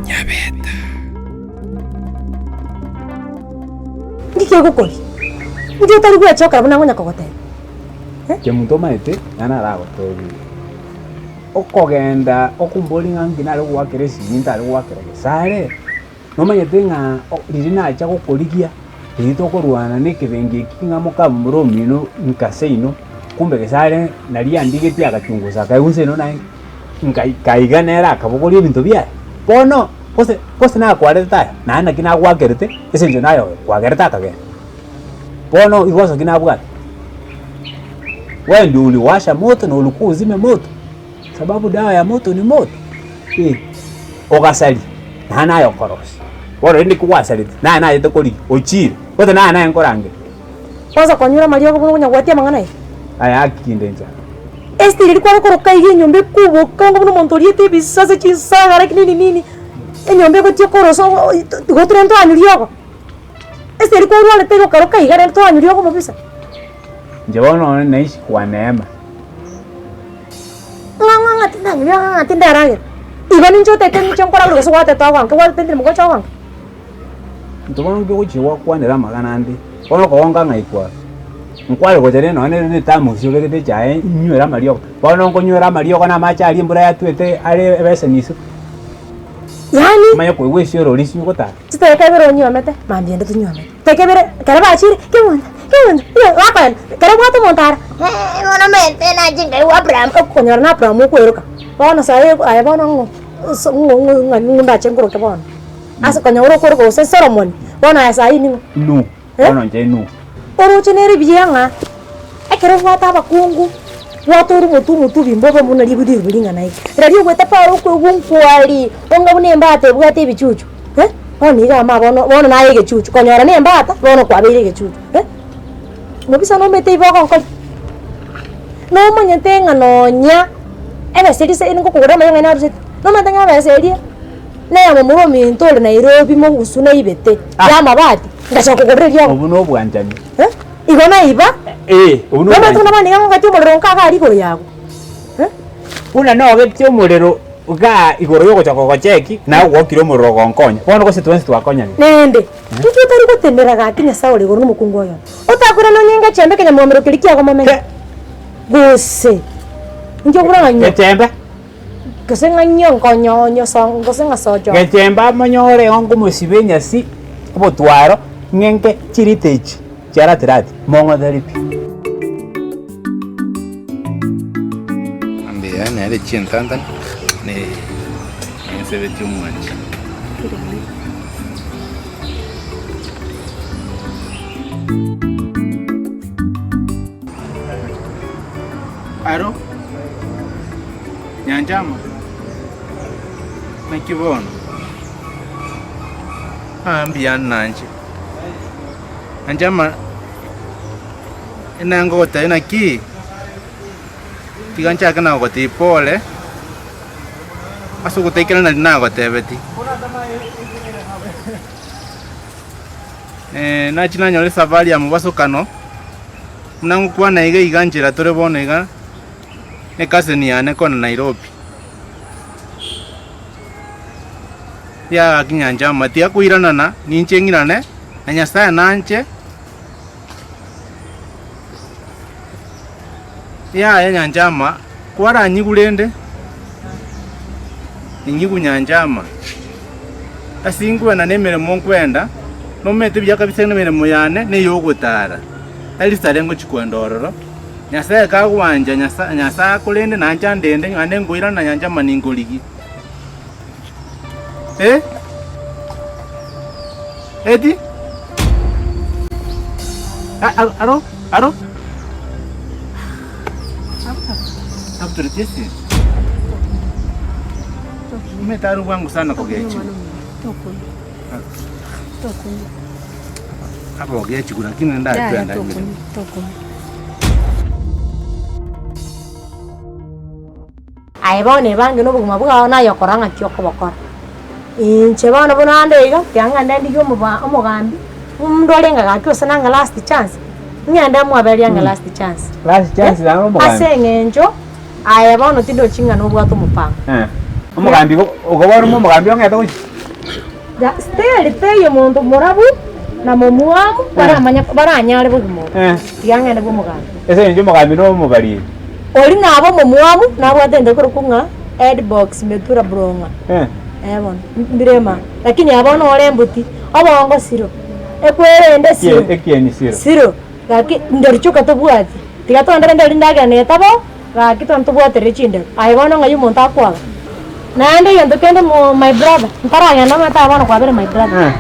Nyabeta. Ndike gukuri. Ndi utari gwechoka buna ngonya kogote. Chemutoma ete yana rago tobi. Okogenda okumbolinga ngina wa keresi ninta wa keresi. Sare. No manyetenga lirina acha gukurikia. Itokorwana nekebenge kinga mukamburo mino nkaseino. Kumbe kesare nali andigeti agachunguza kayunse no nai. Nkaiganera akabogori ebintu bya. Bono kose na kwareta na kina gwakerete esenje nayo kwagereta kage. Bono iwaso kina bwata. Wewe ndio uliwasha moto na ulikuwa uzime moto. Sababu dawa ya moto ni moto. Ogasali. Na nayo korosi. Bora ndi kuwasali. Na nayo tokori ochire. Wote na nayo nkorange. Kwanza kwanyura Mario ko ngonya gwatia mangana iki. Aya akikindenja. Este ilikuwa koroka iyi nyombe kubo kango buno montoriete bisasa chisagara nini. Enyombe ko tikoroso gotrento anyurioko. Este ilikuwa wale tego karoka igara to anyurioko mobisa. Njono naishi kwa neema. Nganga tinda rangi. Iba nincho tete nincho nkora luso wate tawa nke wate tendre mugo chawa. Ntobono byo kuchiwa kwanera magana ndi. Ono ko wonga ngaikwa. Nkwale ko jene no ne tamu sio gete chae nywera Mario. Bono ngo nywera Mario kana macha ali mbura ya twete ale bese nisu. Yani Mayo ko we sio roli sio kota. Tete bero nyomete. Mambi ndo nyomete. Teke bere kare ba chiri kemon. Wapan kare watu montar. Ngono mente na jinga wa Abraham ko nyora na Abraham ko eruka. Bono sae ay bono ngunda chenguro ke bono. Asa ko nyoro ko se Solomon. Bono asa ini No. Bono nje no. Oro chenere biyanga. Ekere wata bakungu. Watu mutu bimbobo muna libudi bilinga nayi. Radio kweta paro ko gunkwali. Onga bune mbate bwate bichuchu. Bono iga ma bono na yege chuchu. Ko nyora ne mbata bono kwa bile chuchu. Nobisa no mete iboko ko. No manyetenga no nya. Ebe sedi se ingo kugura mayanga na ruset. No matanga ba sedi. Na ya mumuro mintole Nairobi mo usuna ibete. Ya mabati. Ndacha kugura ryo. Obuno bwanjani. Igona iba? Uno. Mama tuna bani yango ngati umuriro kaka ali ko yago. Una no gete umuriro ga igoro yoko chako cheki na wokiro umuriro gonkonya. Bono ko setwensi twakonya. Nende. Iki tari gutendera gakinya sauri goro n'umukungu oyo. Utakura no nyenga chembe kenya mwamiro kilikia ko mamenga. Gose. Njo kura nganya. Getembe. Kase nganya nkonyo songo kase ngasojo. Getembe amanyore ongo musibenya si obotwaro ngenge chiritechi. Chara tirati mongo deripi. Ambe yana ile chintantan ne nsebeti umwanje. Aro. Nyanjama. Nakibono. Ambi yananje. Anjama inangota inaki tigancha kana goti pole asu gutekela na gotebeti na china nyole safari ya mubaso kano mnangu kwa na iga iganjira tore bona iga ne kaseni ane kona Nairobi ya kinyanja mati akuirana na ninchengirane na Nyasaye nanche ya nyanjama kwara nyigulende inyigu nyanjama asingwe na nemere monkwenda no mete byaka bisene mere moyane ne yogutara ali sare ngo chikwendororo Nyasaye kagwanja Nyasaye kulende nanja ndende ngane ngoira na nyanjama ningoligi Edi aro Abdul Jesse. Umetaru wangu sana kwa gechi. Toko. Hapo gechi kuna kina ndani kwenda hivi. Toko. Ai bone bangi no buguma buga na yokoranga kyoko bokora. Inche bana bona ndega kyanga ndandi yo mugambi. Mndolenga gakyose nanga last chance. Nyanda mwabali yanga last chance. Last chance na mugambi. Asengenjo aya bano tindo chinga no bwato mupanga. Umugambi ugobora umugambi ongeto uchi. Still teyo muntu murabu na mumuamu baranyale bugumo. Yangene bumuganda. Ese nje mugambi no mubali. Oli nabo mumuamu nabo atende kurukunga headbox metura bronga. Ebon mbirema lakini abona ole mbuti abongo siro. Ekwende siro. Ekieni siro. Siro. Gaki ndorichuka tobwati. Tigatondera ndari ndagane tabo gaki tontobwate rechinde. Aibona ngayu muntu akwa. Nande yondokende my brother. Ntaranya na mata abona kwa bere my brother.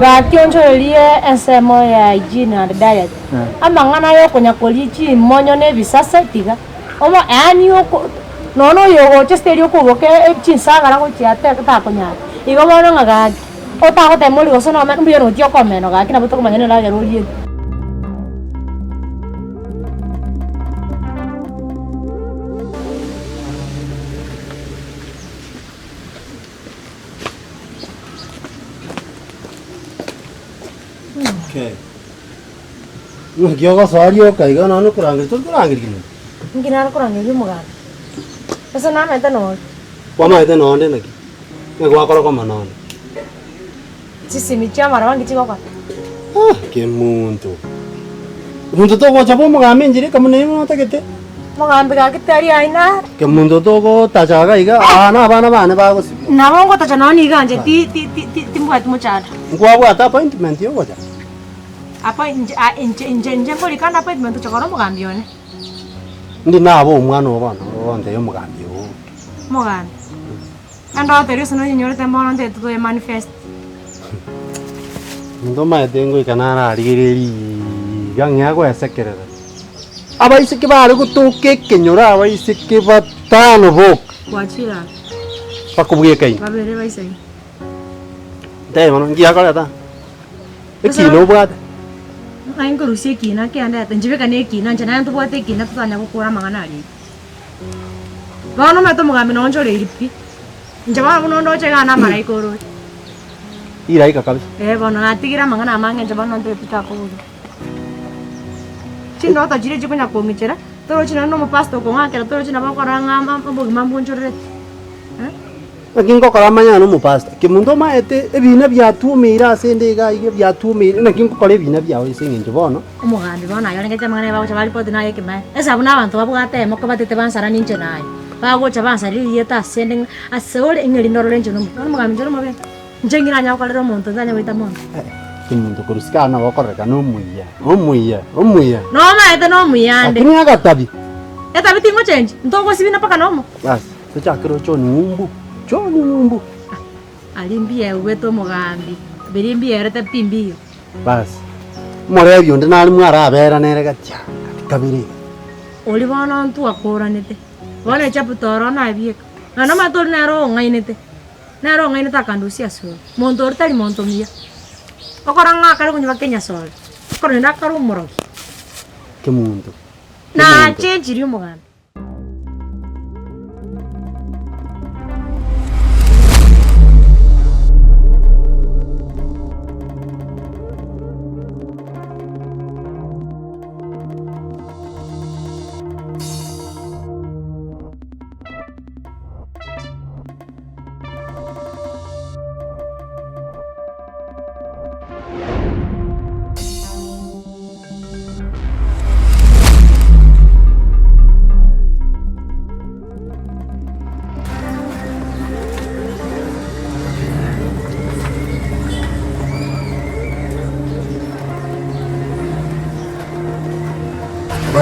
Gaki oncholie ensemo ya hygiene and diet. Amangana yo konyakolichi monyo ne bisasa tiga. Omo ani yo nono yo chesteri ko boke chinsaga ra ko chiate ta konya. Igo bono ngagaki. Ota ko temoli go sono me mbio no tio komeno gaki na buto ko manyene la gero yie. Okay. Ngiyoga sariyo kaiga nanu kurangir tul kurangir gini. Ngina kurangir yo mugan. Esa na meta no. Kwa maite no onde naki. Ngwa koro koma no. Sisi michama rawangi chiko kwa. Ke muntu. Muntu to kwa chapo mugambe njiri kamune no takete. Mugambe ga kitari aina. Ke muntu to ko tachaga iga ana bana bana ba ko sibi. Na mongo tachana ni ganje ti mbwa tumuchata. Ngwa bwa ta appointment yo kwa. Apa inje mboli kana appointment chakoro mugambi one. Ndi nabo umwana obana onde yo mugambi yo. Mugambi. Ando terio sono nyore tembono nte to manifest. Ndo maite ngo ikanara arigiriri gangya ko yasekerera. Abaisike bari gutuke kenyora abaisike batano bok. Kwachira. Pakubwiye kai. Babere baisai. Dai mano ngiya kala ta. Ekino bwata. Aingo rusie kina ke anda tenjibe kane kina njana ntu bwate kina tutanya gukura mangana ari. Bano meto mugambi no njore iripi. Njaba buno ndo chega na marai koro. Irai kabisa. Bono natigira mangana amange njaba no ndo pita ko. Chino ta jire jikunya ko michera. Toro chino no pasto ko ngakera toro chino bakora ngamba mbo mambo njore. Nakingo karamanya no mupasta. Ke mundo maete ebina byatumira sende ga ige byatumira nakingo kole ebina byawe isengenje bono. Umugambi bona yo ngete mangana ba chabali podi na yeke mai. Esa buna abantu babugate moko batete bansara ninje nayi. Bago chabansari yeta sending asole ingeli norolenje no. Umugambi njoro mabe. Njengira nya kwalero muntu nzanya wita muntu. Ke muntu kurusikana bakoreka no muya. Omuya. No maete no muyande. Akini agatabi. Eta bitingo change. Ntoko sibina paka nomo. Bas, tuchakiro choni umbu. Choni umbu. Alimbie weto mugambi. Birimbie erete pimbiyo. Bas. More byo ndana mwara abera nere gatya. Kabiri. Oli bona ntu akoranete. Bona chaputoro na bieka. Na mator naro ngainete. Naro ngaineta kandusia so. Montor tali montomia. Okoranga kali kunywa Kenya sol. Korenda karu moro. Ke muntu. Na change ri mugambi.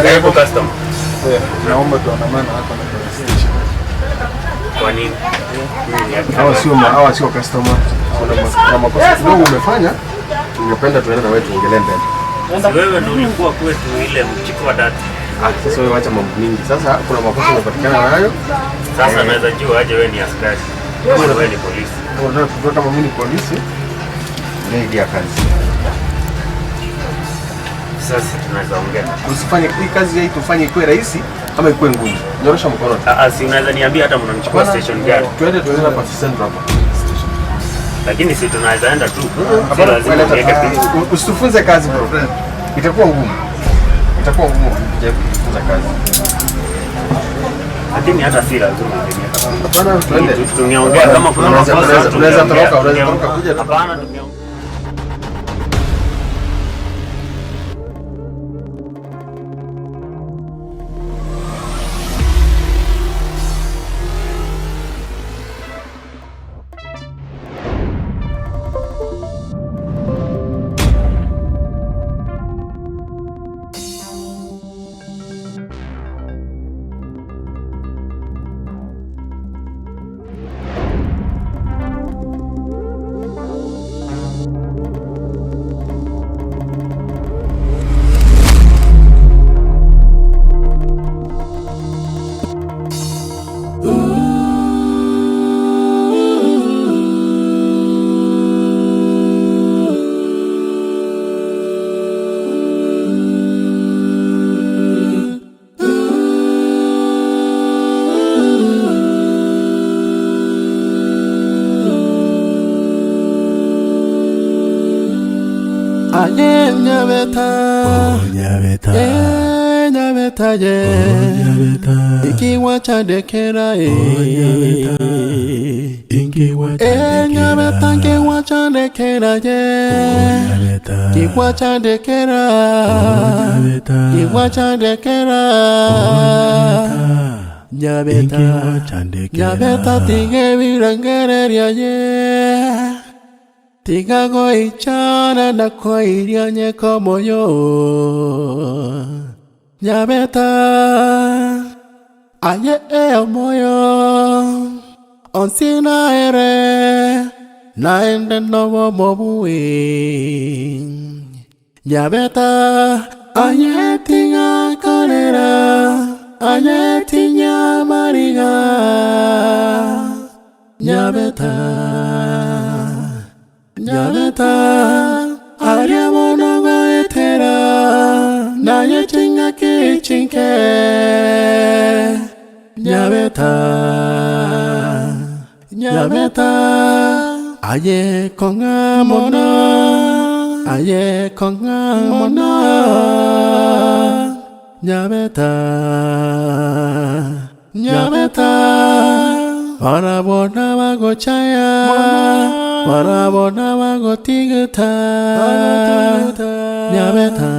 Karibu customer. Naomba tuandamane hapa na police station. Kwa nini? Hawa sio customer. Kuna makosa kidogo umefanya. Ningependa tuende na wewe tuongelee mbele. Si wewe ndio ulikuwa kwetu ile mchiko wa data. Sasa wewe acha mambo mingi. Sasa kuna makosa yamepatikana nayo. Sasa naweza jua aje wewe ni askari. Wewe ni polisi. Kama mimi ni polisi, ni idea kazi. Sasa tunaweza ongea. Usifanye hii kazi hii tufanye ikuwe rahisi ama ikuwe ngumu. Nyorosha mkono. Si unaweza niambia hata mnanichukua station gani? Twende hapa Central hapa. Lakini si tunaweza enda tu. Si lazima niweke pesa. Usitufunze kazi bro. Itakuwa ngumu. Kuja kufunza kazi. Lakini hata si lazima Hapana, tuende. tungeongea kama kuna Unaweza- makosa, unaweza tungeongea. toroka, unaweza toroka, kuja tu. Hapana, tungeongea. Aye nyabeta, nyabeta, nyabeta ye, ikiwa chandekera nyabeta, ikiwa nyabeta, ikiwa chandekera nyabeta, ikiwa chandekera, ikiwa chandekera, nyabeta, nyabeta, tige virangereria ye. Tiga goi chana na koi rianye como yo. Nyabeta aye moyo onsina ere na ende novo mobui. Nyabeta aye tinga kolera aye tinya mariga. Nyabeta Nyabeta, aria monogo etera, na ye chinga ki chinke. Nyabeta, nyabeta, aye konga mona, aye konga mona. Nyabeta, nyabeta, para bona magochaya. Para bona mago tigata, nyabeta.